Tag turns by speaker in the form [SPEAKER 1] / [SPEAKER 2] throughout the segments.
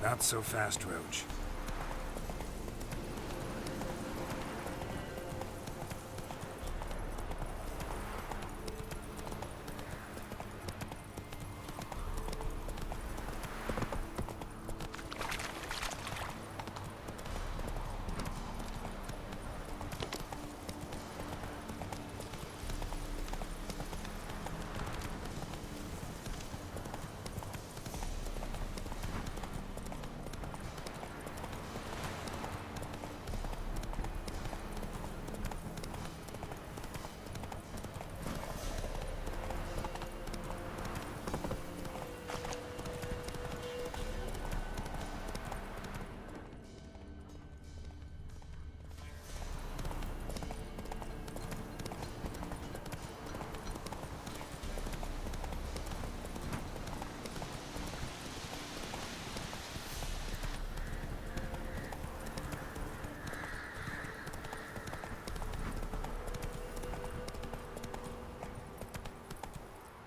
[SPEAKER 1] Not so fast, Roach.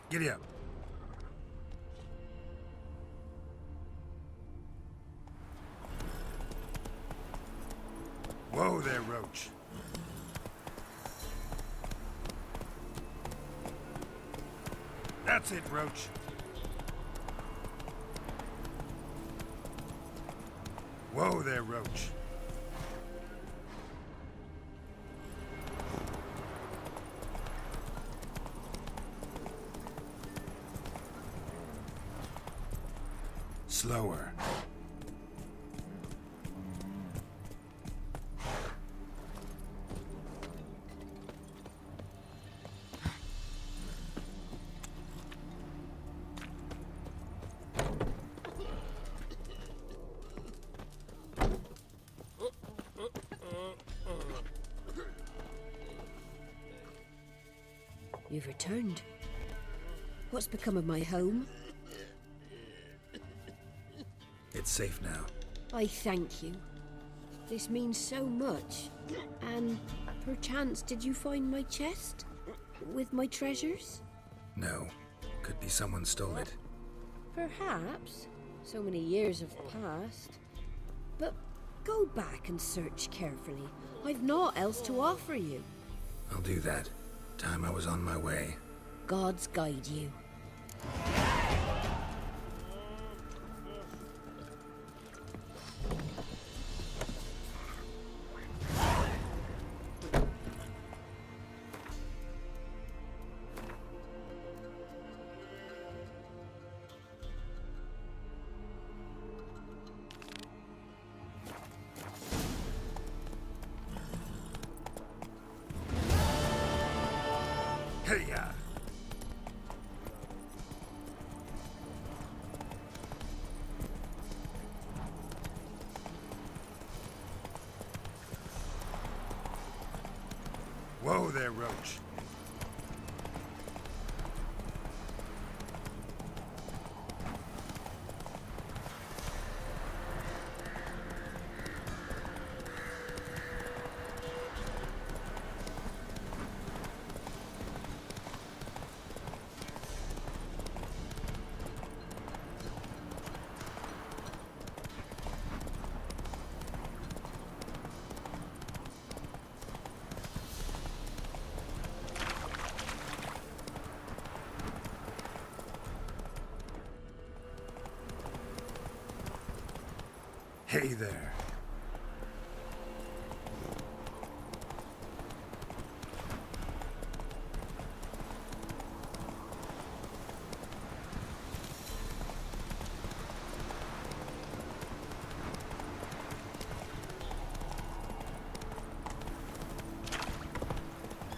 [SPEAKER 1] Giddy up. Whoa there, Roach. That's it, Roach. Whoa there, Roach. Slower.
[SPEAKER 2] You've returned. What's become of my home?
[SPEAKER 1] It's safe now.
[SPEAKER 2] I thank you. This means so much. And perchance did you find my chest? With my treasures?
[SPEAKER 1] No. Could be someone stole it.
[SPEAKER 2] Perhaps. So many years have passed. But go back and search carefully. I've naught else to offer you.
[SPEAKER 1] I'll do that. Time I was on my way.
[SPEAKER 2] Gods guide you.
[SPEAKER 1] Hey-ya! Whoa there, Roach. Hey there.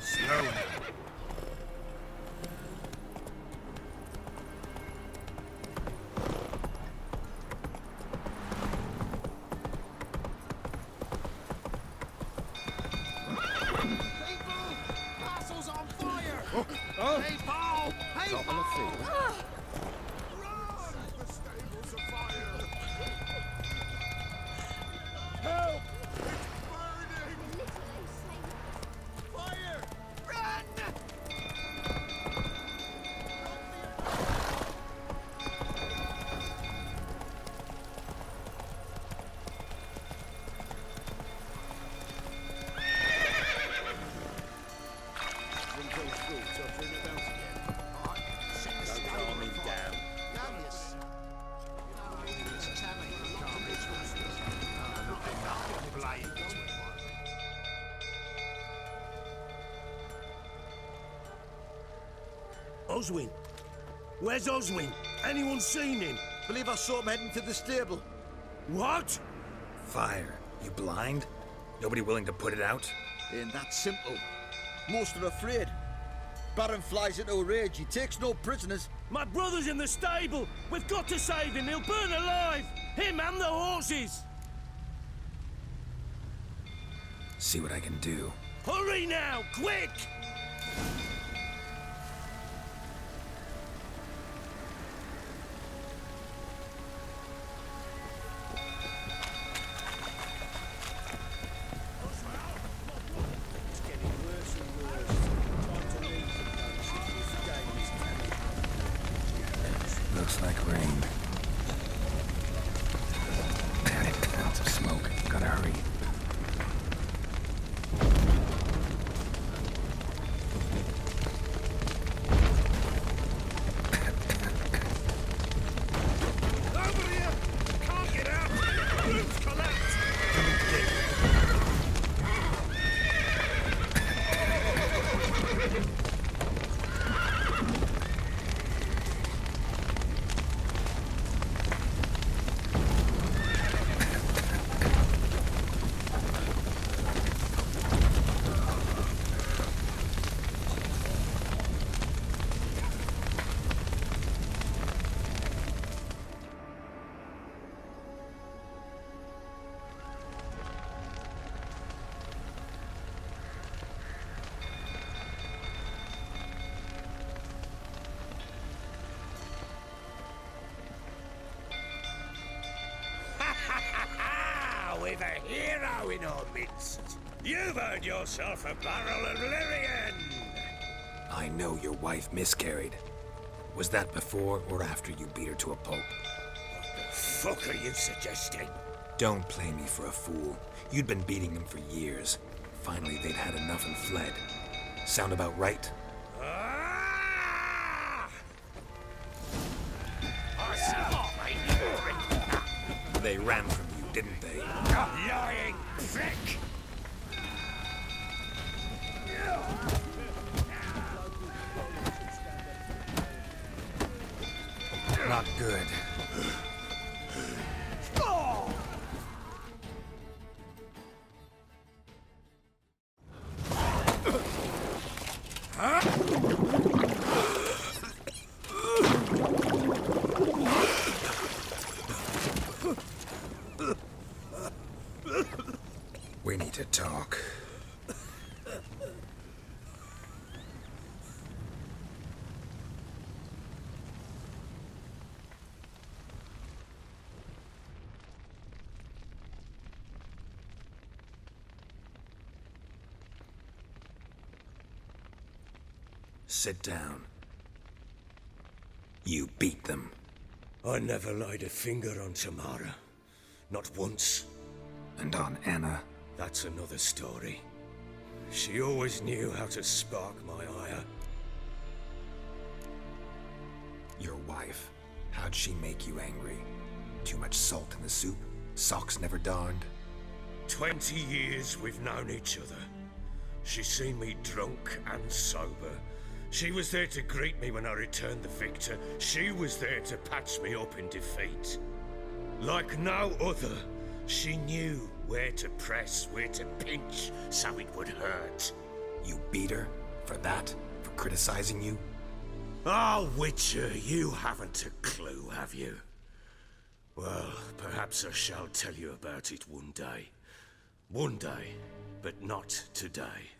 [SPEAKER 1] Slow now.
[SPEAKER 3] Oh. Hey, Paul! Hey,
[SPEAKER 4] Not on
[SPEAKER 3] Paul!
[SPEAKER 4] the field.
[SPEAKER 3] Run! The stable's afire! Help! It's burning! Fire! Run!
[SPEAKER 4] Oswin? Where's Oswin? Anyone seen him?
[SPEAKER 5] Believe I saw him heading to the stable.
[SPEAKER 4] What?
[SPEAKER 1] Fire. You blind? Nobody willing to put it out?
[SPEAKER 5] Ain't that simple. Most are afraid. Baron flies into a rage. He takes no prisoners.
[SPEAKER 4] My brother's in the stable. We've got to save him. He'll burn alive. Him and the horses.
[SPEAKER 1] See what I can do.
[SPEAKER 4] Hurry now, quick!
[SPEAKER 1] Looks like rain. Clouds of smoke. Gotta hurry.
[SPEAKER 3] Over here! Can't get out! Roof's collapsed!
[SPEAKER 4] We've a hero in our midst. You've earned yourself a barrel of Lyrian.
[SPEAKER 1] I know your wife miscarried. Was that before or after you beat her to a pulp?
[SPEAKER 4] What the fuck are you suggesting?
[SPEAKER 1] Don't play me for a fool. You'd been beating them for years. Finally, they'd had enough and fled. Sound about right?
[SPEAKER 4] Ah! I saw my ignorant.
[SPEAKER 1] They ran from you, didn't they?
[SPEAKER 4] Lying prick!
[SPEAKER 1] Not good. We need to talk. Sit down. You beat them.
[SPEAKER 4] I never laid a finger on Tamara. Not once.
[SPEAKER 1] And on Anna.
[SPEAKER 4] That's another story. She always knew how to spark my ire.
[SPEAKER 1] Your wife. How'd she make you angry? Too much salt in the soup? Socks never darned?
[SPEAKER 4] 20 years we've known each other. She's seen me drunk and sober. She was there to greet me when I returned the victor. She was there to patch me up in defeat. Like no other, she knew where to press, where to pinch, so it would hurt.
[SPEAKER 1] You beat her? For that? For criticizing you?
[SPEAKER 4] Oh, Witcher, you haven't a clue, have you? Well, perhaps I shall tell you about it one day. One day, but not today.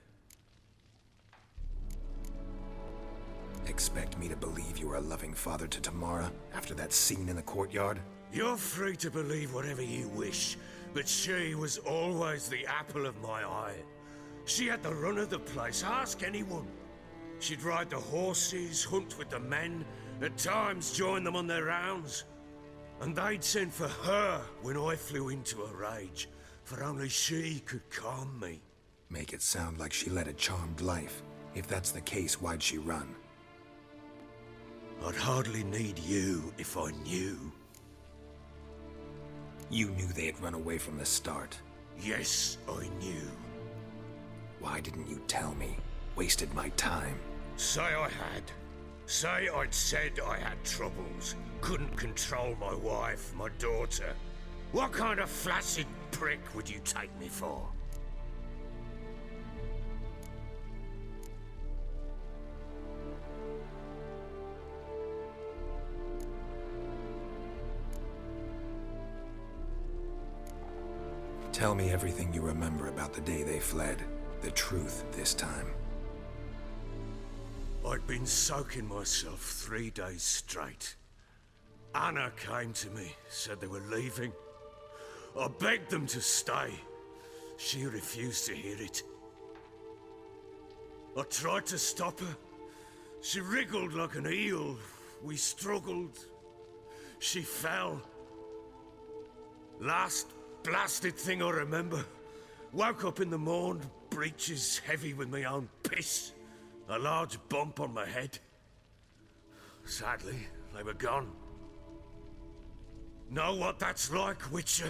[SPEAKER 1] Expect me to believe you were a loving father to Tamara after that scene in the courtyard?
[SPEAKER 4] You're free to believe whatever you wish, but she was always the apple of my eye. She had the run of the place, ask anyone. She'd ride the horses, hunt with the men, at times join them on their rounds. And they'd send for her when I flew into a rage, for only she could calm me.
[SPEAKER 1] Make it sound like she led a charmed life. If that's the case, why'd she run?
[SPEAKER 4] I'd hardly need you if I knew.
[SPEAKER 1] You knew they had run away from the start.
[SPEAKER 4] Yes, I knew.
[SPEAKER 1] Why didn't you tell me? Wasted my time.
[SPEAKER 4] Say I had. Say I'd said I had troubles, couldn't control my wife, my daughter. What kind of flaccid prick would you take me for?
[SPEAKER 1] Tell me everything you remember about the day they fled. The truth this time.
[SPEAKER 4] I'd been soaking myself 3 days straight. Anna came to me, said they were leaving. I begged them to stay. She refused to hear it. I tried to stop her. She wriggled like an eel. We struggled. She fell. Last blasted thing I remember. Woke up in the morn, breeches heavy with my own piss. A large bump on my head. Sadly, they were gone. Know what that's like, Witcher?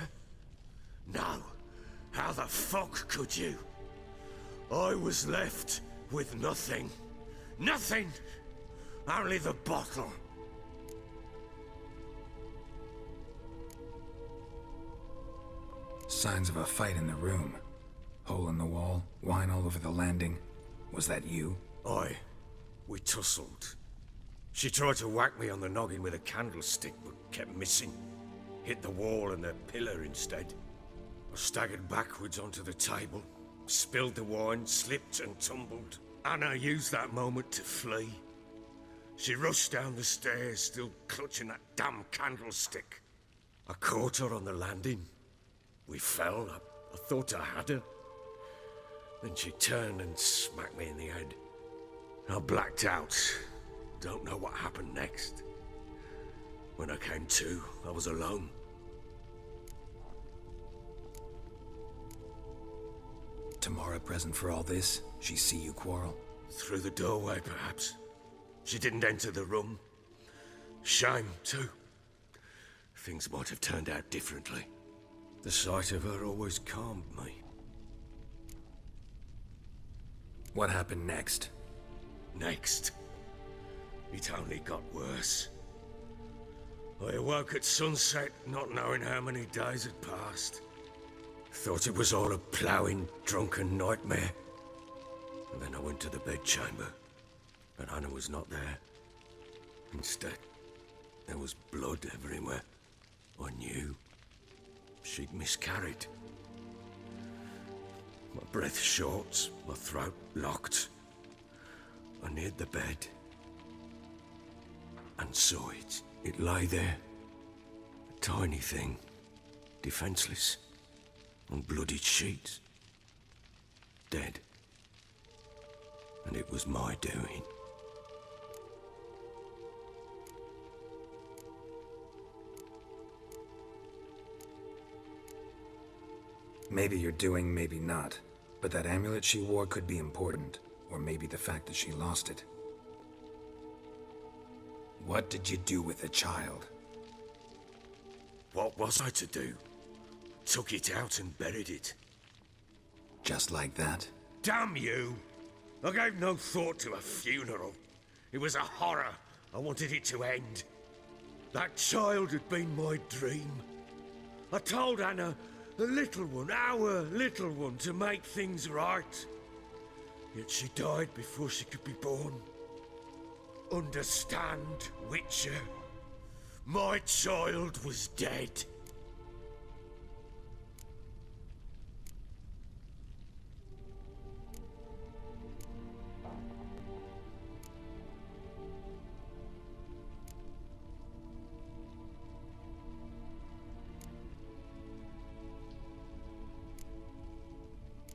[SPEAKER 4] No. How the fuck could you? I was left with nothing. Nothing! Only the bottle.
[SPEAKER 1] Signs of a fight in the room. Hole in the wall, wine all over the landing. Was that you?
[SPEAKER 4] Aye. We tussled. She tried to whack me on the noggin with a candlestick, but kept missing. Hit the wall and the pillar instead. I staggered backwards onto the table, spilled the wine, slipped and tumbled. Anna used that moment to flee. She rushed down the stairs, still clutching that damn candlestick. I caught her on the landing. We fell. I thought I had her. Then she turned and smacked me in the head. I blacked out. Don't know what happened next. When I came to, I was alone.
[SPEAKER 1] Tamara present for all this? She see you quarrel?
[SPEAKER 4] Through the doorway, perhaps. She didn't enter the room. Shame, too. Things might have turned out differently. The sight of her always calmed me.
[SPEAKER 1] What happened next?
[SPEAKER 4] Next? It only got worse. I awoke at sunset, not knowing how many days had passed. Thought it was all a ploughing, drunken nightmare. And then I went to the bedchamber, but Anna was not there. Instead, there was blood everywhere. I knew she'd miscarried. My breath short, my throat locked. I neared the bed and saw it. It lay there, a tiny thing, defenseless, on bloodied sheets, dead. And it was my doing.
[SPEAKER 1] Maybe you're doing, maybe not. But that amulet she wore could be important. Or maybe the fact that she lost it. What did you do with the child?
[SPEAKER 4] What was I to do? Took it out and buried it.
[SPEAKER 1] Just like that?
[SPEAKER 4] Damn you! I gave no thought to a funeral. It was a horror. I wanted it to end. That child had been my dream. I told Anna, the little one, our little one, to make things right. Yet she died before she could be born. Understand, Witcher? My child was dead.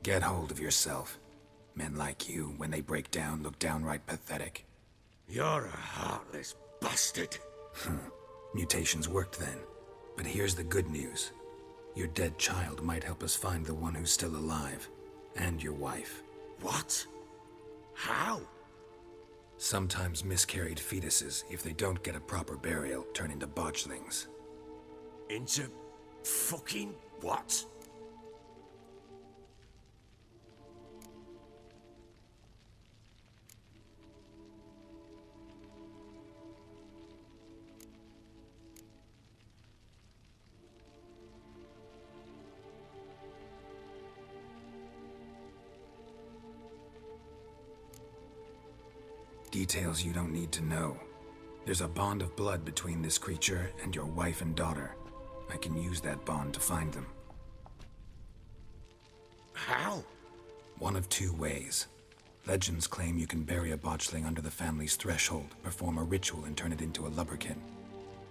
[SPEAKER 1] Get hold of yourself. Men like you, when they break down, look downright pathetic.
[SPEAKER 4] You're a heartless bastard.
[SPEAKER 1] Mutations worked then. But here's the good news. Your dead child might help us find the one who's still alive. And your wife.
[SPEAKER 4] What? How?
[SPEAKER 1] Sometimes miscarried fetuses, if they don't get a proper burial, turn into botchlings.
[SPEAKER 4] Into fucking what?
[SPEAKER 1] Details you don't need to know. There's a bond of blood between this creature and your wife and daughter. I can use that bond to find them.
[SPEAKER 4] How?
[SPEAKER 1] One of two ways. Legends claim you can bury a botchling under the family's threshold, perform a ritual, and turn it into a lubberkin.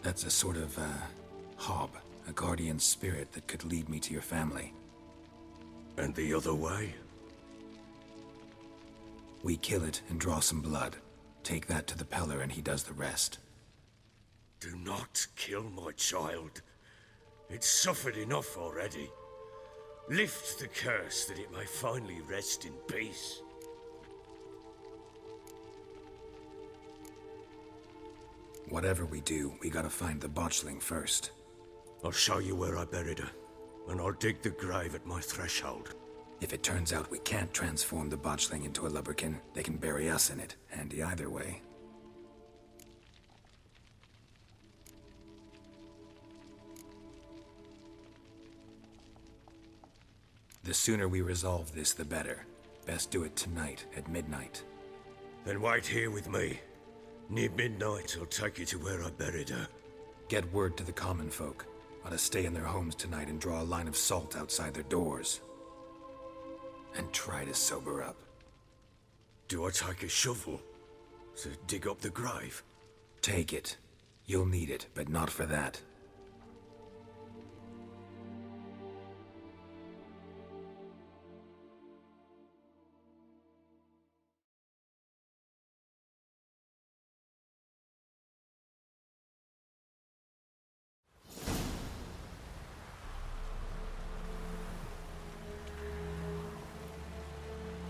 [SPEAKER 1] That's a sort of, hob, a guardian spirit that could lead me to your family.
[SPEAKER 4] And the other way?
[SPEAKER 1] We kill it and draw some blood. Take that to the Peller and he does the rest.
[SPEAKER 4] Do not kill my child. It's suffered enough already. Lift the curse that it may finally rest in peace.
[SPEAKER 1] Whatever we do, we gotta find the botchling first.
[SPEAKER 4] I'll show you where I buried her, and I'll dig the grave at my threshold.
[SPEAKER 1] If it turns out we can't transform the botchling into a lubberkin, they can bury us in it. Handy either way. The sooner we resolve this, the better. Best do it tonight, at midnight.
[SPEAKER 4] Then wait here with me. Near midnight, I'll take you to where I buried her.
[SPEAKER 1] Get word to the common folk. Ought to stay in their homes tonight and draw a line of salt outside their doors. And try to sober up.
[SPEAKER 4] Do I take a shovel to dig up the grave?
[SPEAKER 1] Take it. You'll need it, but not for that.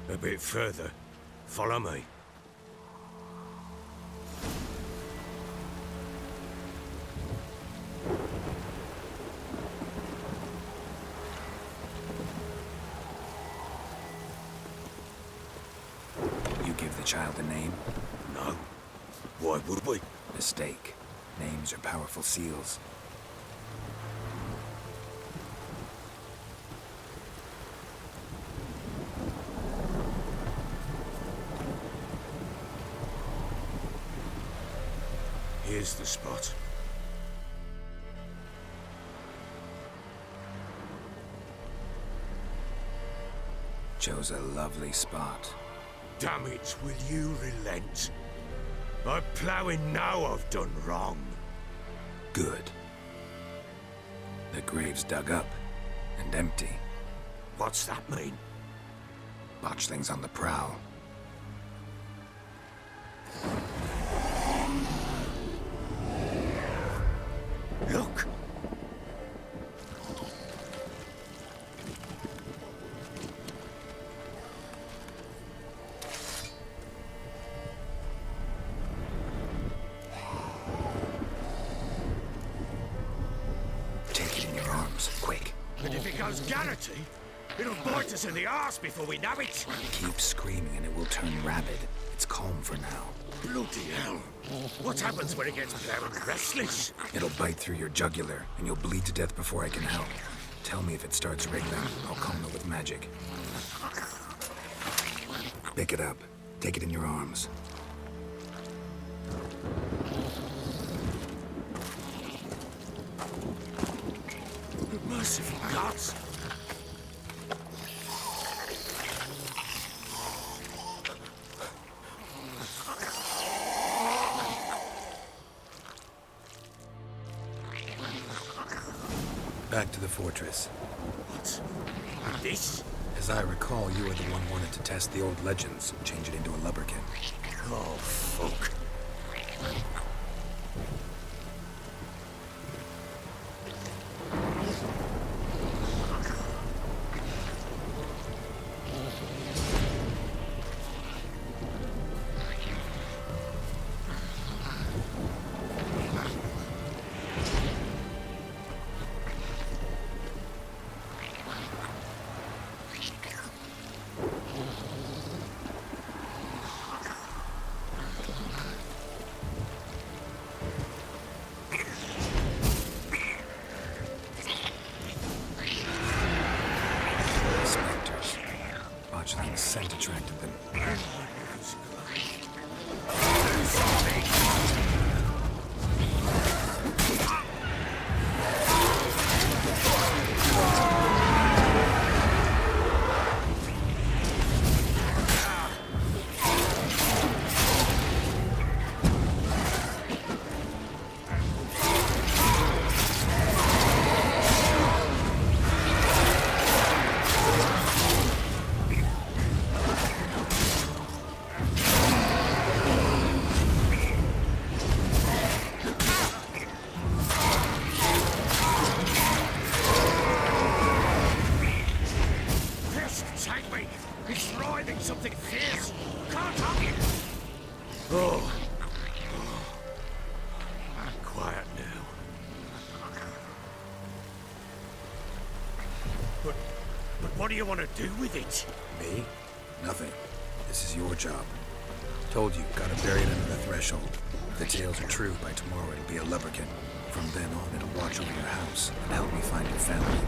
[SPEAKER 4] A bit further. Follow me.
[SPEAKER 1] You give the child a name?
[SPEAKER 4] No. Why would we?
[SPEAKER 1] Mistake. Names are powerful seals.
[SPEAKER 4] Here's the spot.
[SPEAKER 1] Chose a lovely spot.
[SPEAKER 4] Damn it, will you relent? I'm ploughing now I've done wrong.
[SPEAKER 1] Good. The grave's dug up and empty.
[SPEAKER 4] What's that mean?
[SPEAKER 1] Botchling's on the prowl.
[SPEAKER 4] Look!
[SPEAKER 1] Take it in your arms, quick.
[SPEAKER 4] And if it goes Geraltia, it'll bite us in the arse before we know it.
[SPEAKER 1] Keep screaming and it will turn rabid. It's calm for now.
[SPEAKER 4] Bloody hell. What happens when it gets plowed restless?
[SPEAKER 1] It'll bite through your jugular, and you'll bleed to death before I can help. Tell me if it starts wriggling. I'll calm it with magic. Pick it up. Take it in your arms.
[SPEAKER 4] Merciful gods!
[SPEAKER 1] Back to the fortress.
[SPEAKER 4] What? This?
[SPEAKER 1] As I recall, you were the one wanted to test the old legends, change it into a lubberkin.
[SPEAKER 4] Oh, fuck.
[SPEAKER 1] Scent attracted them.
[SPEAKER 4] What do you want to do with it?
[SPEAKER 1] Me? Nothing. This is your job. Told you, gotta bury it under the threshold. If the tales are true, by tomorrow it'll be a lubberkin. From then on, it'll watch over your house and help me find your family.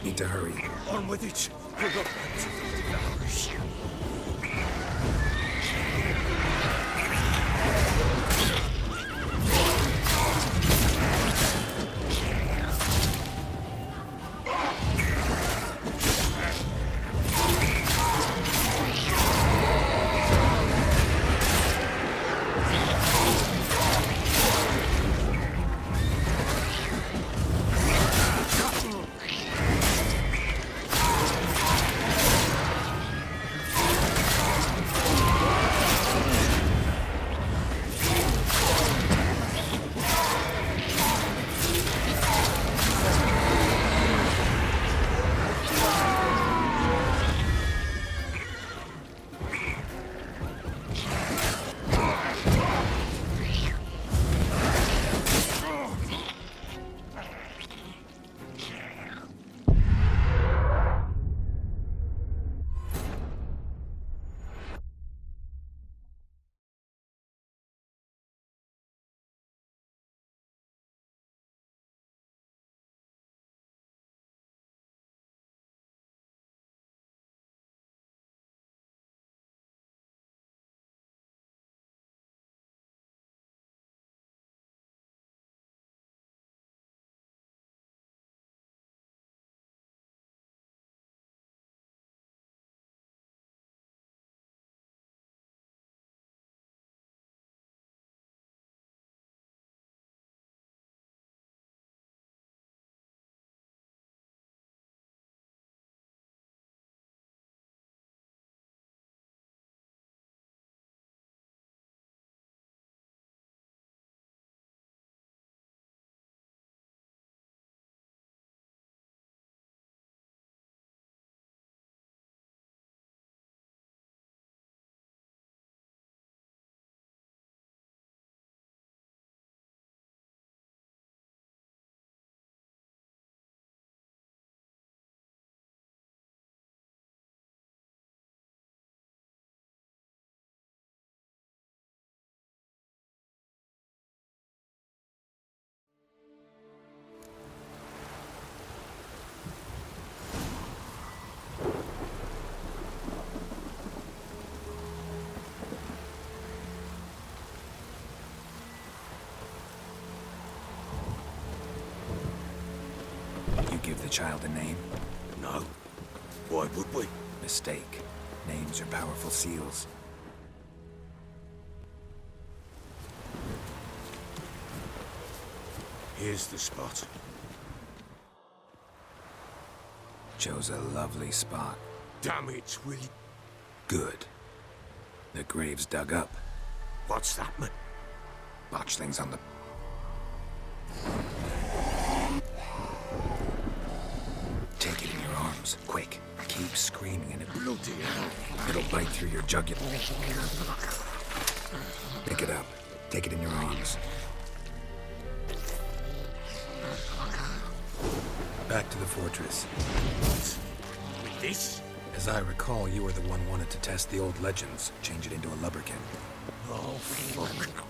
[SPEAKER 1] Need to hurry.
[SPEAKER 4] On with it. We're not back to the hours.
[SPEAKER 1] Give the child a name?
[SPEAKER 4] No. Why would we?
[SPEAKER 1] Mistake. Names are powerful seals.
[SPEAKER 4] Here's the spot.
[SPEAKER 1] Chose a lovely spot.
[SPEAKER 4] Damn it, will you?
[SPEAKER 1] Good. The grave's dug up.
[SPEAKER 4] What's that, man?
[SPEAKER 1] Botchlings on the... Take it in your arms, quick. Keep screaming and it...
[SPEAKER 4] Bloody hell.
[SPEAKER 1] It'll bite through your jugular. Pick it up. Take it in your arms. Back to the fortress.
[SPEAKER 4] What? With this?
[SPEAKER 1] As I recall, you were the one wanted to test the old legends, change it into a lubberkin.
[SPEAKER 4] Oh, fuck.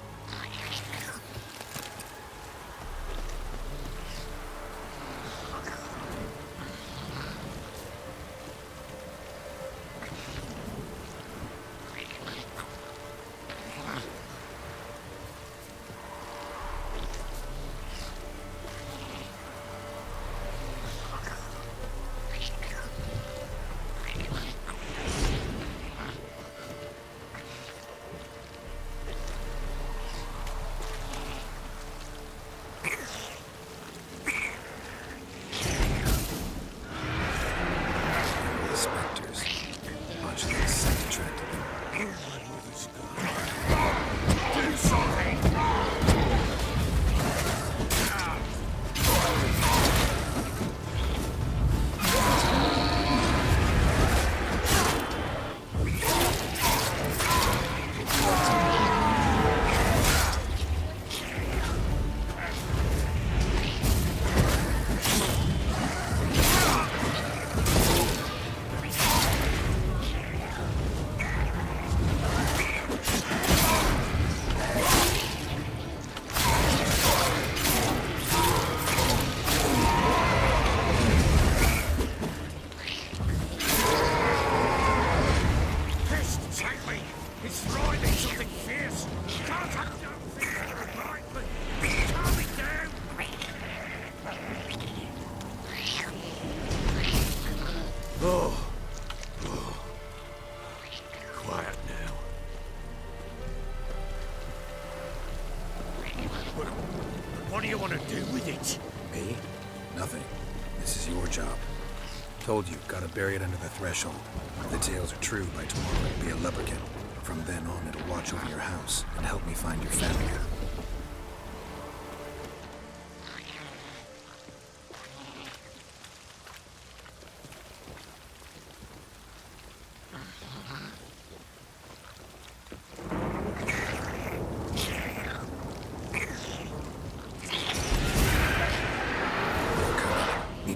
[SPEAKER 4] What do you want to do with it?
[SPEAKER 1] Me? Nothing. This is your job. Told you, gotta bury it under the threshold. If the tales are true, by tomorrow it'll be a lubberkin. From then on, it'll watch over your house and help me find your family.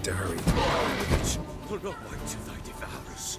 [SPEAKER 1] To hurry.
[SPEAKER 4] We'll not wait till they devour us.